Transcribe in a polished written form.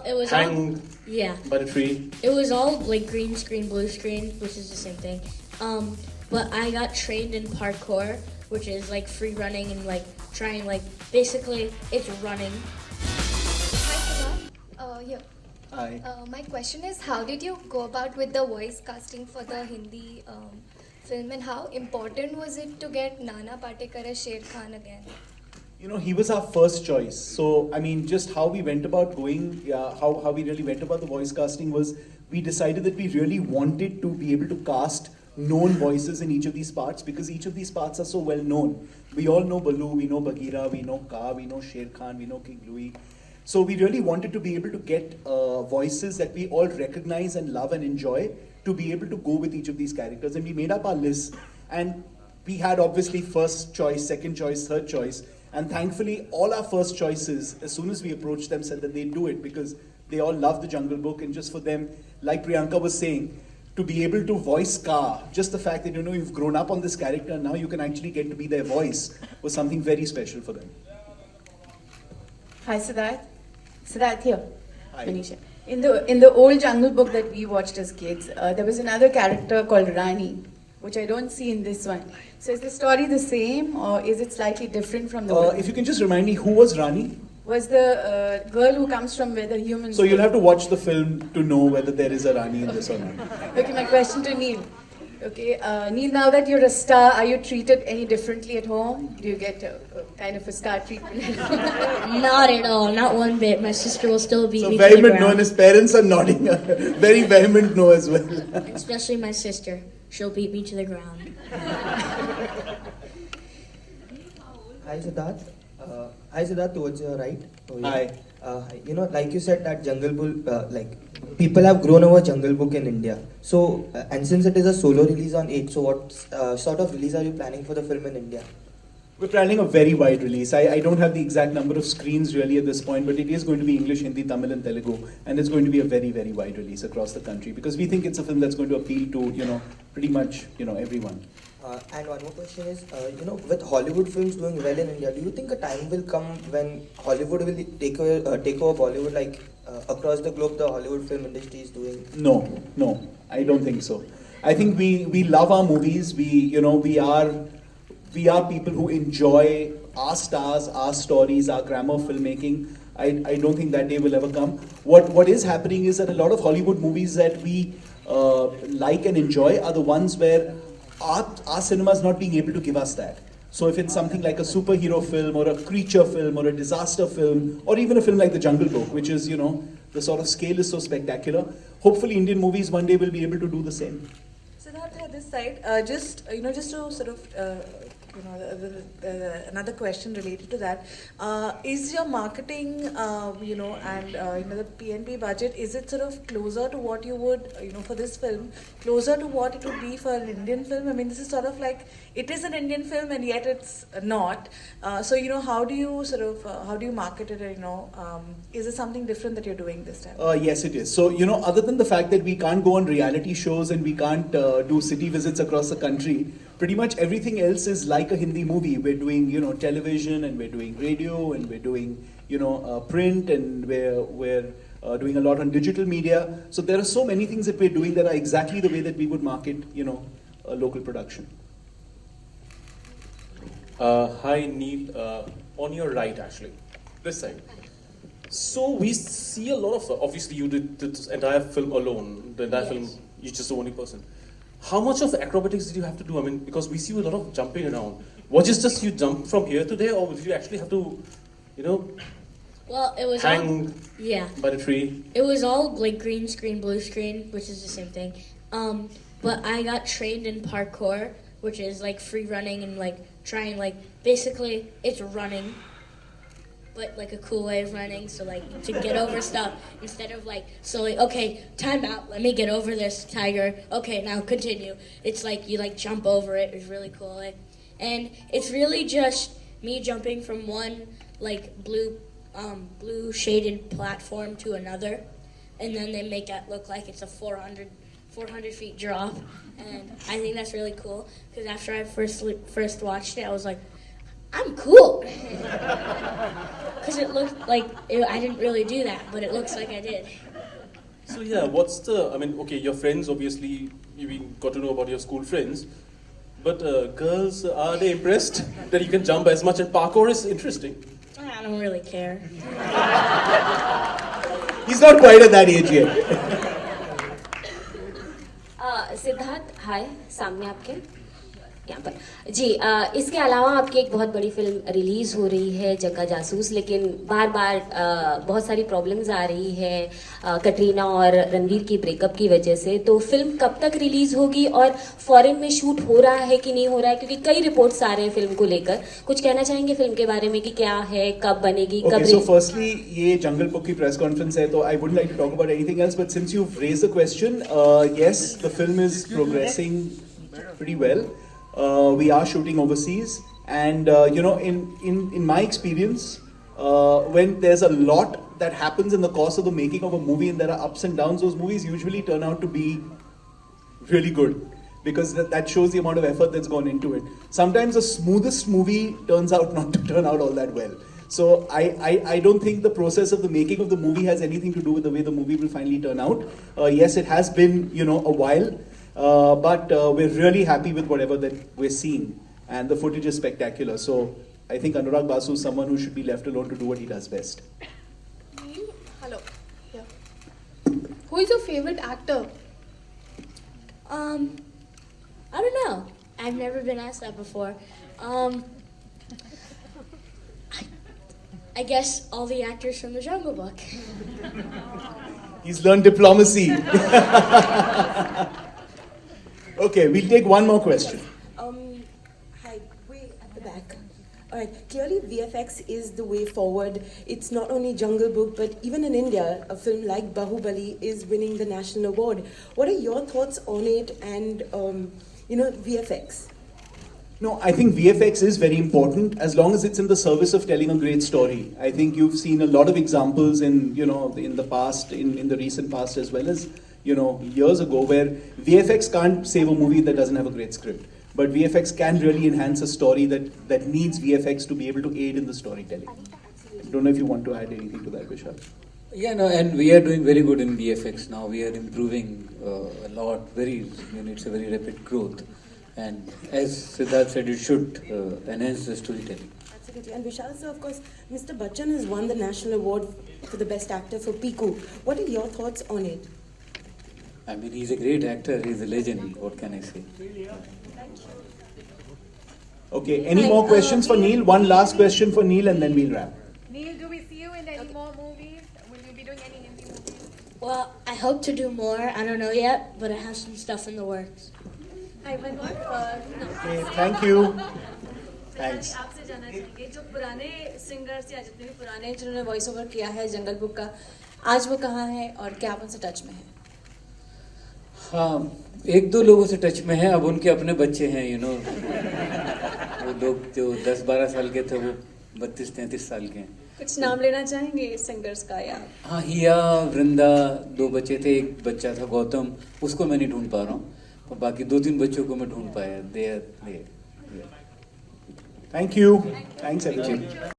it was hang yeah. by the tree. It was all like green screen, blue screen, which is the same thing. But I got trained in parkour, which is like free running and like trying like basically it's running. Hi, Siddharth. Yeah. Hi. My question is, how did you go about with the voice casting for the Hindi film, and how important was it to get Nana Patekar as Sher Khan again? You know, he was our first choice. So, I mean, just how we went about going, how we really went about the voice casting was we decided that we really wanted to be able to cast known voices in each of these parts because each of these parts are so well known. We all know Balu, we know Bagheera, we know Ka, we know Sher Khan, we know King Louis. So we really wanted to be able to get voices that we all recognize and love and enjoy to be able to go with each of these characters. And we made up our list. And we had obviously first choice, second choice, third choice. And thankfully, all our first choices, as soon as we approached them, said that they'd do it because they all love the Jungle Book. And just for them, like Priyanka was saying, to be able to voice Ka, just the fact that, you know, you've grown up on this character and now you can actually get to be their voice was something very special for them. Hi, Siddharth. Siddharth here. Hi. Manisha. In the old Jungle Book that we watched as kids, there was another character called Rani, which I don't see in this one. So is the story the same or is it slightly different from the old? If you can just remind me, who was Rani? Was the girl who comes from where the humans... So you'll have to watch the film to know whether there is a Rani in this or not. Okay, my question to Neel. Okay, Neel, now that you're a star, are you treated any differently at home? Do you get kind of a star treatment? Not at all, not one bit. My sister will still beat So me to the vehement no, and ground. his parents are nodding. Very vehement no as well. Especially my sister. She'll beat me to the ground. Hi Siddharth. Hi Siddharth, towards your right. Hi. You know, like you said that Jungle Book, like people have grown over Jungle Book in India. So, and since it is a solo release on 8, so what sort of release are you planning for the film in India? We're planning a very wide release. I don't have the exact number of screens really at this point, but it is going to be English, Hindi, Tamil and Telugu. And it's going to be a very, very wide release across the country because we think it's a film that's going to appeal to, you know, pretty much, you know, everyone. And one more question is, you know, with Hollywood films doing well in India, do you think a time will come when Hollywood will take over Bollywood, like across the globe the Hollywood film industry is doing? No, I don't think so. I think we love our movies. We are people who enjoy our stars, our stories, our grammar filmmaking. I don't think that day will ever come. What is happening is that a lot of Hollywood movies that we like and enjoy are the ones where our cinema is not being able to give us that. So if it's something like a superhero film or a creature film or a disaster film or even a film like The Jungle Book, which is, you know, the sort of scale is so spectacular, hopefully Indian movies one day will be able to do the same. Siddharth, at this side, just to sort of, another question related to that, is your marketing, and the PNP budget, is it sort of closer to what you would, for this film, closer to what it would be for an Indian film? I mean, this is sort of like, it is an Indian film and yet it's not. So, how do you market it? Is it something different that you're doing this time? Yes, it is. So, other than the fact that we can't go on reality shows and we can't do city visits across the country, pretty much everything else is like a Hindi movie. We're doing, television and we're doing radio and we're doing, print and we're doing a lot on digital media. So there are so many things that we're doing that are exactly the way that we would market, a local production. Hi Neel, on your right actually, this side. So we see a lot of, obviously you did this entire film alone, the entire film, you're just the only person. How much of acrobatics did you have to do? I mean, because we see a lot of jumping around. Was it just you jump from here to there, or did you actually have to, Well, it was hang all, by the tree? It was all like green screen, blue screen, which is the same thing. But I got trained in parkour, which is like free running and like trying basically it's running, but like a cool way of running. So like to get over stuff instead of okay, time out. Let me get over this tiger. Okay, now continue. It's like you jump over it. It's really cool. And it's really just me jumping from one blue shaded platform to another, and then they make it look like it's a 400 feet drop, and I think that's really cool because after I first watched it, I was like, I'm cool. because it looked like I didn't really do that, but it looks like I did. So yeah, what's the? I mean, okay, your friends obviously you got to know about your school friends, but girls, are they impressed that you can jump as much? And parkour is interesting. I don't really care. He's not quite at that age yet. Siddharth हाय सामने आपके यहाँ पर जी इसके अलावा आपकी एक बहुत बड़ी फिल्म रिलीज हो रही है जग्गा जासूस लेकिन बार बार बहुत सारी प्रॉब्लम्स आ रही है कटरीना और रणवीर की ब्रेकअप की वजह से तो फिल्म कब तक रिलीज होगी और फॉरेन में शूट हो रहा है कि नहीं हो रहा है क्योंकि कई रिपोर्ट्स आ रहे हैं फिल्म को लेकर कुछ कहना चाहेंगे फिल्म के बारे में कि क्या है कब बनेगी कब सो फर्स्टली ये जंगल बुक की प्रेस कॉन्फ्रेंस है तो I wouldn't like to talk about anything else but since you've raised the question yes the film is progressing pretty well. We are shooting overseas, and you know, in my experience, when there's a lot that happens in the course of the making of a movie, and there are ups and downs, those movies usually turn out to be really good because that shows the amount of effort that's gone into it. Sometimes the smoothest movie turns out not to turn out all that well. So I don't think the process of the making of the movie has anything to do with the way the movie will finally turn out. Yes, it has been, you know, a while. But we're really happy with whatever that we're seeing, and the footage is spectacular. So I think Anurag Basu is someone who should be left alone to do what he does best. Hello. Yeah. Who is your favorite actor? I don't know. I've never been asked that before. I guess all the actors from the Jungle Book. He's learned diplomacy. Okay, we'll take one more question. Hi, way at the back. All right, clearly VFX is the way forward. It's not only Jungle Book, but even in India, a film like Bahubali is winning the national award. What are your thoughts on it and, VFX? No, I think VFX is very important as long as it's in the service of telling a great story. I think you've seen a lot of examples in the past, in the recent past as well as, years ago where VFX can't save a movie that doesn't have a great script. But VFX can really enhance a story that needs VFX to be able to aid in the storytelling. I don't know if you want to add anything to that, Vishal. Yeah, no, and we are doing very good in VFX now. We are improving a lot. It's a very rapid growth. And as Siddharth said, it should enhance the storytelling. Absolutely. And Vishal, sir, of course, Mr. Bachchan has won the national award for the best actor for Piku. What are your thoughts on it? I mean, he's a great actor. He's a legend. What can I say? Okay, any more questions for Neel? One last question for Neel and then we'll wrap. Neel, do we see you in any more movies? Will you be doing any Hindi movies? Well, I hope to do more. I don't know yet, but I have some stuff in the works. Hi, one more. Okay, thank you. Thanks. आपसे जानना चाहेंगे जो पुराने singers या जितने भी पुराने जिन्होंने वॉइस ओवर किया है जंगल बुक का आज वो कहाँ है और क्या आप उनसे टच में हैं? हाँ, एक दो लोगों से टच में है अब उनके अपने बच्चे हैं वो लोग जो 10-12 साल के थे वो 32-33 साल के हैं कुछ नाम लेना चाहेंगे सिंगर्स का या हाँ हिया वृंदा 2 बच्चे थे एक बच्चा था गौतम उसको मैं नहीं ढूंढ पा रहा हूँ और बाकी 2-3 बच्चों को मैं ढूंढ पाया Thank you. Thanks everyone.